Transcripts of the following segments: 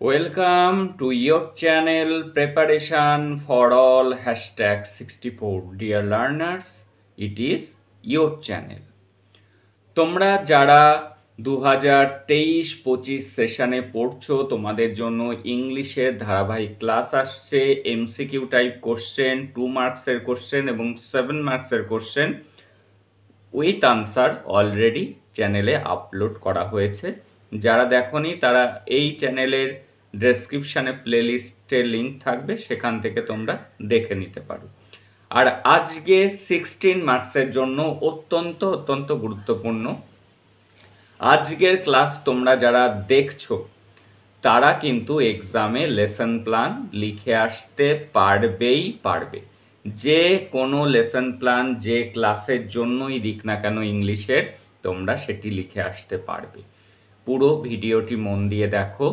Welcome to your channel Preparation for All #64. Dear learners, it is your channel. তোমরা যারা 2023-25 সেশনে পড়ছো, তোমাদের জন্য ইংলিশের ধারাবাহিক ক্লাস আসছে। এমসিকিউ টাইপ কোশ্চেন, 2 মার্কসের কোশ্চেন এবং 7 মার্কসের কোশ্চেন উইথ আনসার অলরেডি চ্যানেলে আপলোড করা হয়েছে। যারা দেখোনি তারা এই চ্যানেলের ডেসক্রিপশানে প্লেলিস্টের লিঙ্ক থাকবে, সেখান থেকে তোমরা দেখে নিতে পারো। আর আজকে 16 মার্কসের জন্য অত্যন্ত গুরুত্বপূর্ণ আজকের ক্লাস। তোমরা যারা দেখছো তারা কিন্তু এক্সামে লেসন প্ল্যান লিখে আসতে পারবে। যে কোনো লেসন প্ল্যান যে ক্লাসের জন্যই দিক না কেন ইংলিশের, তোমরা সেটি লিখে আসতে পারবে। পুরো ভিডিওটি মন দিয়ে দেখো,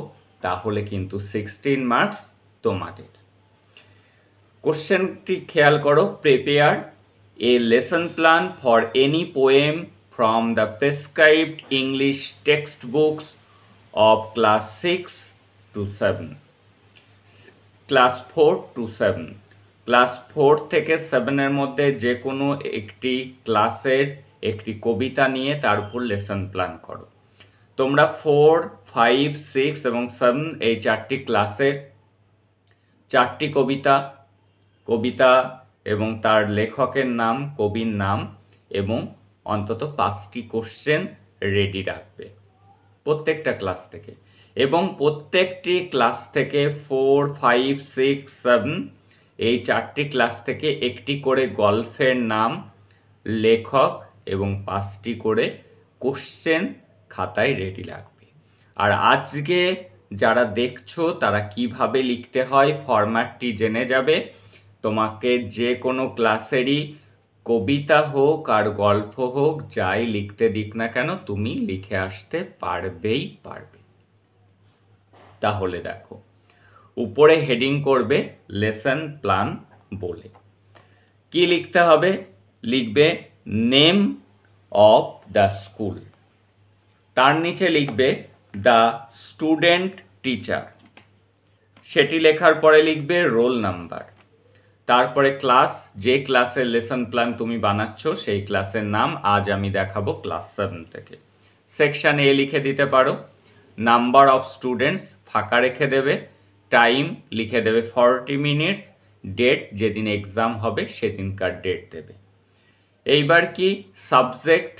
তাহলে কিন্তু 16 মার্কস তোমাদের। কোশ্চেনটি খেয়াল করো, prepare a lesson plan for any poem from the prescribed English text books of class 6 to 7, class 4 to 7, class 4 থেকে 7 এর মধ্যে যে কোনো একটি ক্লাসের একটি কবিতা নিয়ে তার উপর লেসন প্ল্যান করো। তোমরা 4, 5, 6 এবং 7 এই চারটি ক্লাসের চারটি কবিতা এবং তার লেখকের নাম, কবির নাম এবং অন্তত 5টি কোশ্চেন রেডি রাখবে প্রত্যেকটা ক্লাস থেকে। এবং প্রত্যেকটি ক্লাস থেকে 4, 5, 6, 7 এই চারটি ক্লাস থেকে একটি করে গল্পের নাম, লেখক এবং 5টি করে কোশ্চেন খাতায় রেডি রাখবে। আর আজকে যারা দেখছো তারা কিভাবে লিখতে হয় ফরম্যাটটি জেনে যাবে। তোমাকে যে কোনো ক্লাসেরই কবিতা হোক আর গল্প হোক, যাই লিখতে দিক না কেন, তুমি লিখে আসতে পারবে। তাহলে দেখো, উপরে হেডিং করবে লেসন প্ল্যান বলে। কি লিখতে হবে? লিখবে নেম অফ দ্য স্কুল, তার নিচে লিখবে দ্য স্টুডেন্ট টিচার, সেটি লেখার পরে লিখবে রোল নাম্বার, তারপরে ক্লাস, যে ক্লাসের লেসন প্ল্যান তুমি বানাচ্ছ সেই ক্লাসের নাম। আজ আমি দেখাবো ক্লাস 7 থেকে। সেকশন এ লিখে দিতে পারো, নাম্বার অফ স্টুডেন্টস ফাঁকা রেখে দেবে, টাইম লিখে দেবে 40 মিনিটস, ডেট যেদিন এক্সাম হবে সেদিনকার ডেট দেবে। এইবার কি সাবজেক্ট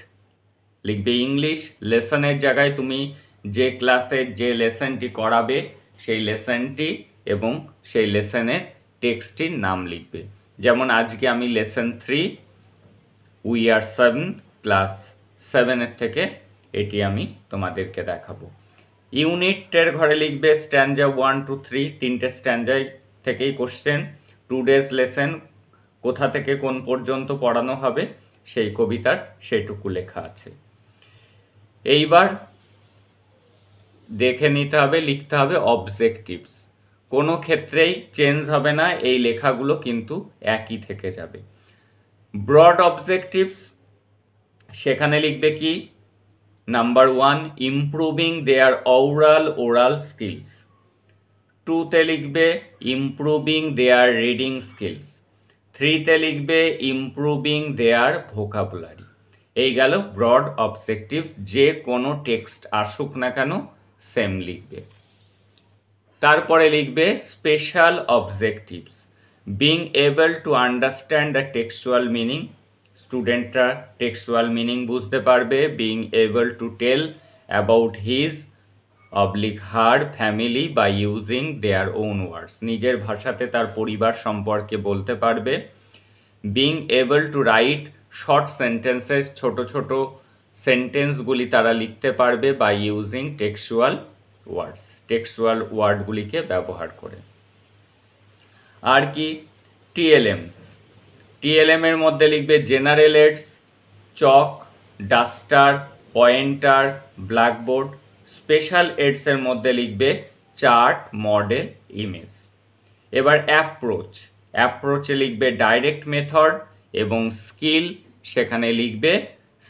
লিখবে ইংলিশ, লেসনের জায়গায় তুমি যে ক্লাসের যে লেসনটি করাবে সেই লেসনটি এবং সেই লেসনের টেক্সটটির নাম লিখবে। যেমন আজকে আমি লেসন 3 উই আর 7 ক্লাস 7-এর থেকে এটি আমি তোমাদেরকে দেখাবো। ইউনিটের ঘরে লিখবে স্ট্যান্ডা 1 to 3, 3টে স্ট্যান্ডায় থেকেই কোশ্চেন। টুডেজ লেসন কোথা থেকে কোন পর্যন্ত পড়ানো হবে সেই কবিতার সেটুকু লেখা আছে। এইবার দেখে নিতে হবে, লিখতে হবে অবজেক্টিভস, কোনো ক্ষেত্রেই চেঞ্জ হবে না, এই লেখাগুলো কিন্তু একই থেকে যাবে। ব্রড অবজেক্টিভস, সেখানে লিখবে কি, নাম্বার 1 ইমপ্রুভিং দেয়ার ওরাল স্কিলস, 2তে লিখবে ইমপ্রুভিং দেয়ার রিডিং স্কিলস, 3তে লিখবে ইমপ্রুভিং দেয়ার ভোকাবুলারি। এই গেল ব্রড অবজেক্টিভস, যে কোনো টেক্সট আসুক না কেন সেম লিখবে। তারপরে লিখবে special objectives, being able to understand the textual meaning, স্টুডেন্টরা টেক্সচুয়াল মিনিং বুঝতে পারবে। Being able to tell about his her family by using their own words, নিজের ভাষাতে তার পরিবার সম্পর্কে বলতে পারবে। Being able to write short sentences, ছোট সেন্টেন্সগুলি তারা লিখতে পারবে by using textual words, textual ওয়ার্ডগুলিকে ব্যবহার করে। আর কি, টিএলএম এর মধ্যে লিখবে general aids, chalk, duster, pointer, blackboard. Special এডসের মধ্যে লিখবে চার্ট, মডেল, ইমেজ। এবার অ্যাপ্রোচে লিখবে ডাইরেক্ট মেথড এবং স্কিল, সেখানে লিখবে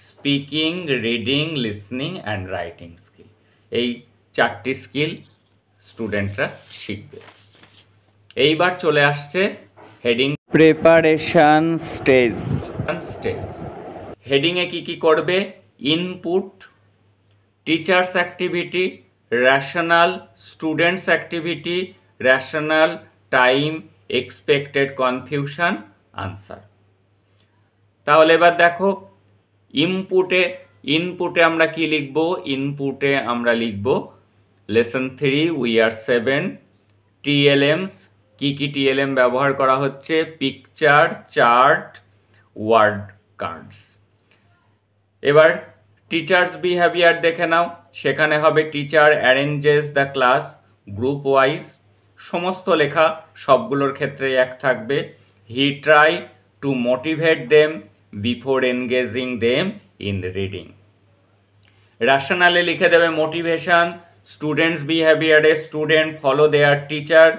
speaking, reading, listening and writing skill. এই 4টি স্কিল স্টুডেন্টরা শিখবে। এইবার চলে আসছে হেডিং প্রিপারেশন স্টেজ। হেডিংয়ে কি করবে? Input, teachers activity, rational, students activity, rational, time, expected confusion, answer. তাহলে এবার দেখো ইনপুটে আমরা কি লিখব? ইনপুটে আমরা লিখব লেসন 3 উই আর 7 টিএলএমস। কি টিএলএম ব্যবহার করা হচ্ছে? Picture, chart, word cards. এবার টিচার্স বিহেভিয়ার দেখে নাও। সেখানে হবে teacher arranges the class group wise. সমস্ত লেখা সবগুলোর ক্ষেত্রে এক থাকবে। He try to motivate them before engaging them in reading. রেশনালে লিখে দেবে মোটিভেশন, স্টুডেন্টস বিহেভিয়ারে স্টুডেন্ট ফলো দেয়ার টিচার।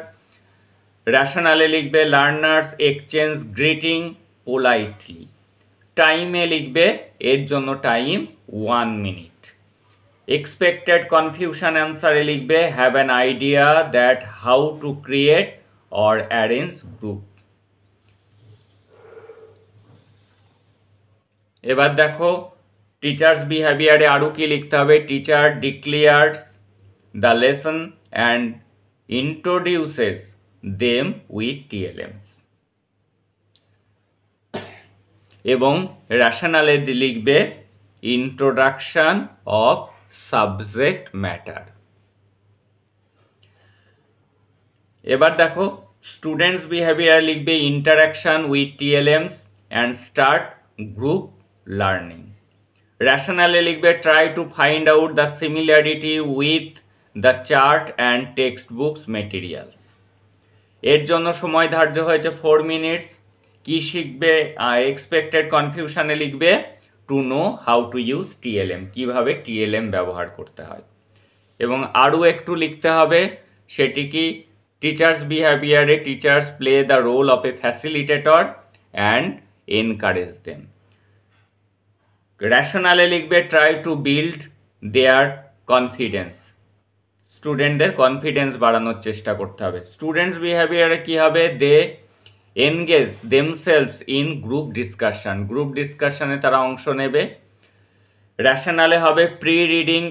রেশনালে লিখবে লার্নার্স এক্সচেঞ্জ গ্রিটিং পোলাইটলি। টাইমে লিখবে এর জন্য টাইম 1 মিনিট। এক্সপেক্টেড কনফিউশন অ্যান্সারে লিখবে have an idea that how to create or arrange group. এবার দেখো টিচার্স বিহেভিয়ারে আরও কি লিখতে হবে? Teacher declares the lesson and introduces them with TLMs. এবং রেশনালে লিখবে ইন্ট্রোডাকশন অফ সাবজেক্ট ম্যাটার। এবার দেখো স্টুডেন্টস বিহেভিয়ার লিখবে interaction with TLMs and start group learning. রেশনালে লিখবে try to find out the similarity with the chart and textbooks materials. এর জন্য সময় ধার্য হয়েছে 4 মিনিটস। কি শিখবে? এক্সপেক্টেড কনফিউশনে লিখবে to know how to use TLM, কীভাবে টিএলএম ব্যবহার করতে হয়। এবং আরও একটু লিখতে হবে, সেটি কি? টিচার্স বিহেভিয়ারে teachers play the role of a facilitator and encourage them. রেশনালে লিখবে try to build their confidence, স্টুডেন্টদের কনফিডেন্স বাড়ানোর চেষ্টা করতে হবে। স্টুডেন্টস বিহেভিয়ারে কি হবে? They engage themselves in group discussion, group ডিসকাশনে তারা অংশ নেবে। রেশনালে হবে pre reading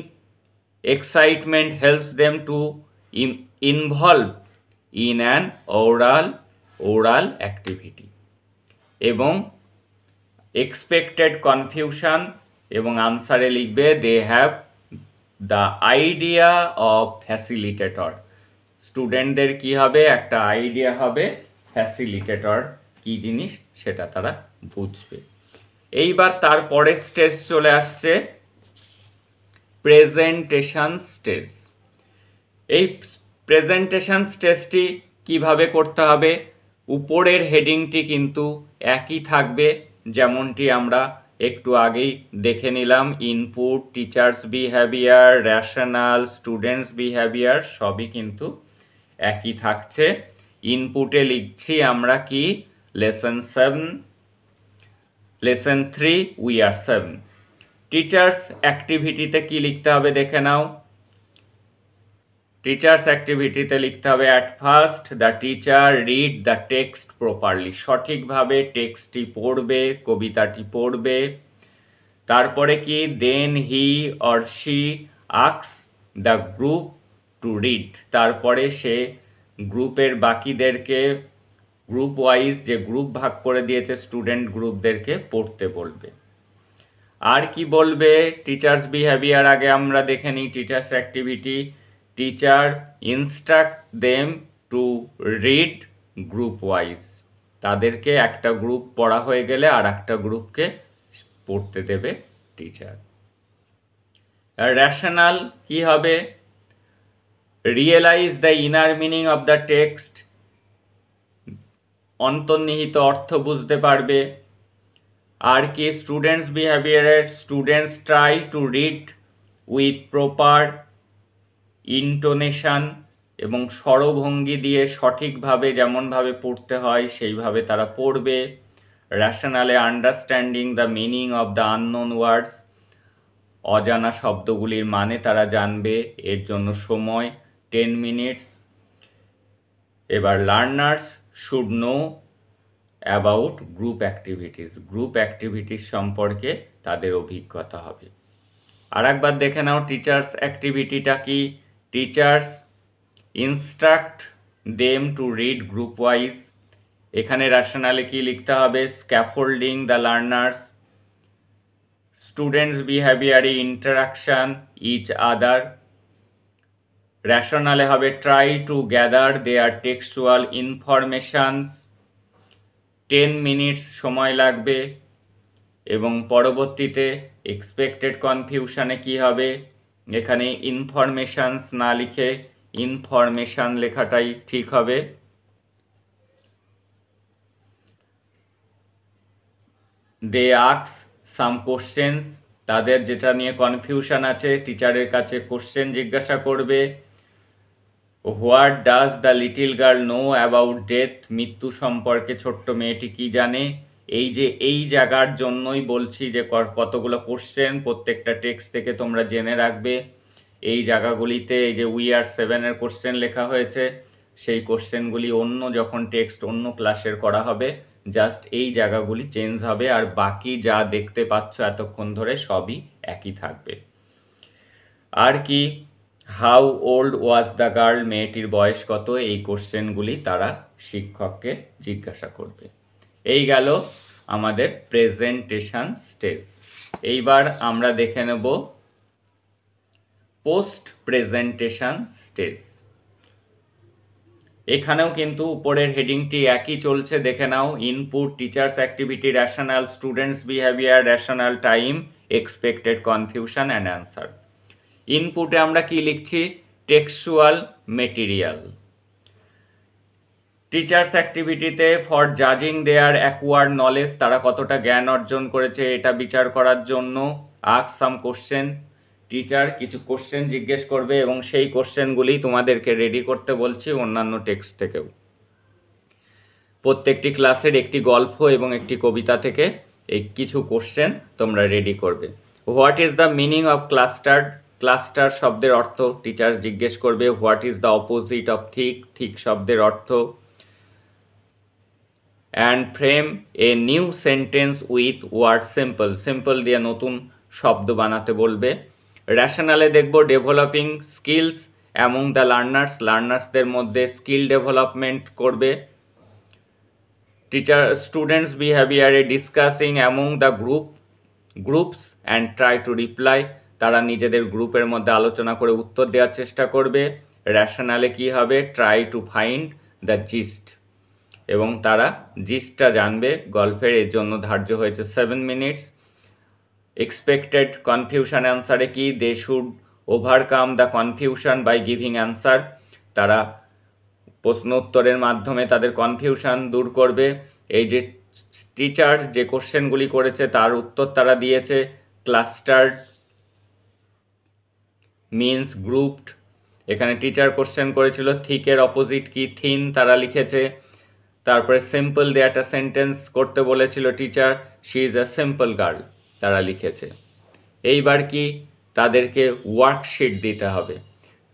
excitement helps them to involve in an oral activity. এবং এক্সপেক্টেড কনফিউশন এবং আনসারে লিখবে they have the idea of facilitator. স্টুডেন্টদের কি হবে? একটা আইডিয়া হবে ফ্যাসিলিটেটর কি জিনিস সেটা তারা বুঝবে। এইবার তারপরের স্টেজ চলে আসছে প্রেজেন্টেশন স্টেজ। এই প্রেজেন্টেশন স্টেজটি কিভাবে করতে হবে? উপরের হেডিংটি কিন্তু একই থাকবে, যেমনটি আমরা একটু আগেই দেখে নিলাম। Input, teachers behaviour, rational, students behaviour সবই কিন্তু একই থাকছে। ইনপুটে লিখছি আমরা কি? Lesson 3 we are 7। টিচার্স অ্যাক্টিভিটিতে কি লিখতে হবে দেখে নাও। টিচার্স অ্যাক্টিভিটিতে লিখতে হবে at first the teacher read the text properly, সঠিকভাবে টেক্সটটি পড়বে, কবিতাটি পড়বে। তারপরে কি? Then he or she asks the group to read, তারপরে সে গ্রুপের বাকিদেরকে গ্রুপ ওয়াইজ যে গ্রুপ ভাগ করে দিয়েছে স্টুডেন্ট গ্রুপদেরকে পড়তে বলবে। আর কি বলবে? টিচার্স বিহেভিয়ার আগে আমরা দেখে নিই teachers activity. Teacher instruct them to read group wise, তাদেরকে একটা গ্রুপ পড়া হয়ে গেলে আর একটা গ্রুপকে পড়তে দেবে টিচার। আর রেশনাল কি হবে? Realise the inner meaning of the text, অন্তর্নিহিত অর্থ বুঝতে পারবে। আর কি? স্টুডেন্টস বিহেভিয়ারের students try to read with proper intonation, এবং স্বরভঙ্গি দিয়ে সঠিকভাবে যেমনভাবে পড়তে হয় সেইভাবে তারা পড়বে। রেশনালে understanding the meaning of the unknown words, অজানা শব্দগুলির মানে তারা জানবে, এর জন্য সময় 10 minutes। এবার learners should know about group activities, group activities সম্পর্কে তাদের অভিজ্ঞতা হবে। আর একবার দেখে নাও টিচার্স অ্যাক্টিভিটিটা কি। Teachers instruct them to read group wise. এখানে রেশনালে কি লিখতে হবে, স্ক্যাফোল্ডিং দ্য লার্নার্স, স্টুডেন্টস বিহেভিয়ারে ইন্টারাকশন ইচ আদার। রেশনালে হবে try to gather their textual informations, 10 minutes সময় লাগবে। এবং পরবর্তীতে এক্সপেক্টেড কনফিউশনে কি হবে, এখানে ইনফরমেশনস না লিখে ইনফরমেশন লেখাটাই ঠিক হবে। দে আস্ক সাম কোশ্চেন্স, তাদের যেটা নিয়ে কনফিউশন আছে টিচারের কাছে কোশ্চেন জিজ্ঞাসা করবে। What does the little girl know about death, মৃত্যু সম্পর্কে ছোট্ট মেয়েটি কি জানে। এই জায়গার জন্যই বলছি যে কতগুলো কোশ্চেন প্রত্যেকটা টেক্সট থেকে তোমরা জেনে রাখবে। এই জায়গাগুলিতে এই যে উই আর 7-এর কোশ্চেন লেখা হয়েছে, সেই কোশ্চেনগুলি অন্য যখন টেক্সট অন্য ক্লাসের করা হবে জাস্ট এই জায়গাগুলি চেঞ্জ হবে, আর বাকি যা দেখতে পাচ্ছ এতক্ষণ ধরে সবই একই থাকবে। আর কি, how old was the girl, মেয়েটির বয়স কত, এই কোশ্চেনগুলি তারা শিক্ষককে জিজ্ঞাসা করবে। এই গেল আমাদের প্রেজেন্টেশন স্টেজ। এইবার আমরা দেখে নেব পোস্ট প্রেজেন্টেশন স্টেজ। এখানেও কিন্তু উপরের হেডিংটি একই চলছে, দেখে নাও। Input, teachers activity, rational, students behaviour, rational time, expected confusion and answer. ইনপুটে আমরা কি লিখছি, টেক্সচুয়াল মেটেরিয়াল। টিচার্স অ্যাক্টিভিটিতে ফর জাজিং দেয়ার অ্যাকোয়ার্ড নলেজ, তারা কতটা জ্ঞান অর্জন করেছে এটা বিচার করার জন্য। আস্ক সাম কোশ্চেন, টিচার কিছু কোশ্চেন জিজ্ঞেস করবে এবং সেই কোশ্চেনগুলি তোমাদেরকে রেডি করতে বলছি অন্যান্য টেক্সট থেকেও। প্রত্যেকটি ক্লাসের একটি গল্প এবং একটি কবিতা থেকে এই কিছু কোশ্চেন তোমরা রেডি করবে। What is the meaning of cluster, cluster শব্দের অর্থ টিচার জিজ্ঞেস করবে। What is the opposite of thick, thick শব্দের অর্থ। And frame a new sentence with word simple, simple দিয়ে নতুন শব্দ বানাতে বলবে। রেশনালে দেখব developing skills among the learners, লার্নার্সদের মধ্যে স্কিল ডেভেলপমেন্ট করবে। টিচার স্টুডেন্টস বিহেভিয়ারে discussing among the groups and try to reply, তারা নিজেদের গ্রুপের মধ্যে আলোচনা করে উত্তর দেওয়ার চেষ্টা করবে। রেশনালে কি হবে, try to find the gist, এবং তারা জিস্টটা জানবে গল্পের, এর জন্য ধার্য হয়েছে 7 মিনিটস। এক্সপেক্টেড কনফিউশন অ্যান্সারে কি, they should overcome the confusion by giving answer, তারা প্রশ্ন উত্তরের মাধ্যমে তাদের কনফিউশন দূর করবে। এই যে টিচার যে কোশ্চেনগুলি করেছে তার উত্তর তারা দিয়েছে। ক্লাস্টার্ড মিনস গ্রুপড, এখানে টিচার কোশ্চেন করেছিল থিকের অপোজিট কি, থিন, তারা লিখেছে। তারপরে সিম্পল দিয়ে একটা সেন্টেন্স করতে বলেছিল teacher, she is a simple girl, তারা লিখেছে। এইবার কি, তাদেরকে ওয়ার্কশিট দিতে হবে।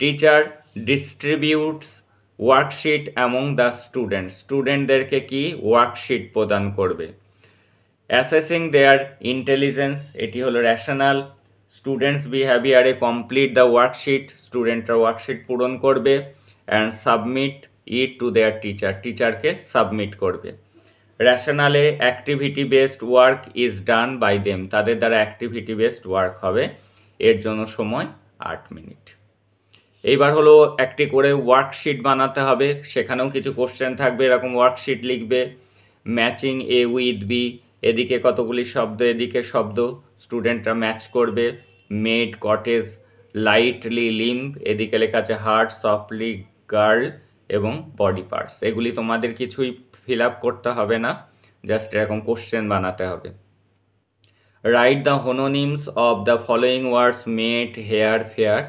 Teacher distributes worksheet among the students, স্টুডেন্টদেরকে কি ওয়ার্কশিট প্রদান করবে। অ্যাসেসিং দেয়ার ইন্টেলিজেন্স, এটি হলো রেশনাল। স্টুডেন্টস বিহেভিয়ারে কমপ্লিট দ্য ওয়ার্কশিট, স্টুডেন্টরা ওয়ার্কশিট পূরণ করবে। And submit it to their teacher, টিচারকে সাবমিট করবে। রেশনালে activity based work is done by them, তাদের দ্বারা অ্যাক্টিভিটি বেসড ওয়ার্ক হবে, এর জন্য সময় 8 মিনিট। এইবার হলো একটি করে ওয়ার্কশিট বানাতে হবে, সেখানেও কিছু কোশ্চেন থাকবে, এরকম ওয়ার্কশিট লিখবে। ম্যাচিং এ উইথ বি, এদিকে কতগুলি শব্দ এদিকে শব্দ, স্টুডেন্টরা ম্যাচ করবে। মেড, কটেজ, লাইটলি, লিম্ব, এদিকে লেখা আছে হার্ট, সফটলি, গার্ল এবং বডি পার্টস। এগুলি তোমাদের কিছুই ফিল আপ করতে হবে না, জাস্ট এরকম কোশ্চেন বানাতে হবে। Write the homonyms of the following words made, hair, fair.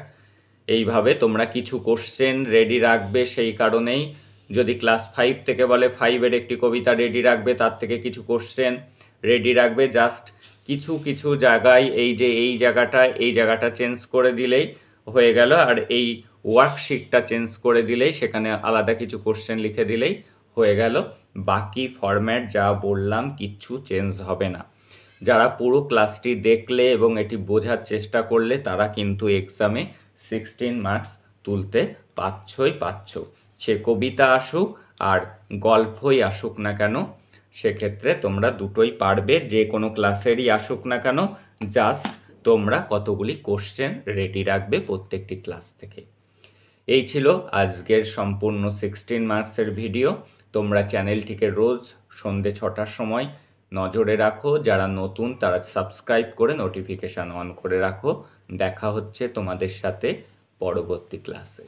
এইভাবে তোমরা কিছু কোশ্চেন রেডি রাখবে, সেই কারণেই যদি ক্লাস 5 থেকে বলে 5-এর একটি কবিতা রেডি রাখবে, তার থেকে কিছু কোশ্চেন রেডি রাখবে। জাস্ট কিছু কিছু জায়গায় এই জায়গাটা চেঞ্জ করে দিলেই হয়ে গেল। আর এই ওয়ার্কশিটটা চেঞ্জ করে দিলেই, সেখানে আলাদা কিছু কোশ্চেন লিখে দিলেই হয়ে গেল। বাকি ফরম্যাট যা বললাম কিচ্ছু চেঞ্জ হবে না। যারা পুরো ক্লাসটি দেখলে এবং এটি বোঝার চেষ্টা করলে তারা কিন্তু এক্সামে 16 মার্কস তুলতে পাচ্ছ। সে কবিতা আসুক আর গল্পই আসুক না কেন, সেক্ষেত্রে তোমরা দুটোই পারবে, যে কোনো ক্লাসেরই আসুক না কেন। জাস্ট তোমরা কতগুলি কোশ্চেন রেডি রাখবে প্রত্যেকটি ক্লাস থেকে। এই ছিল আজকের সম্পূর্ণ 16 মার্কসের ভিডিও। তোমরা চ্যানেলটিকে রোজ সন্ধে 6টার সময় নজরে রাখো। যারা নতুন তারা সাবস্ক্রাইব করে নোটিফিকেশান অন করে রাখো। দেখা হচ্ছে তোমাদের সাথে পরবর্তী ক্লাসে।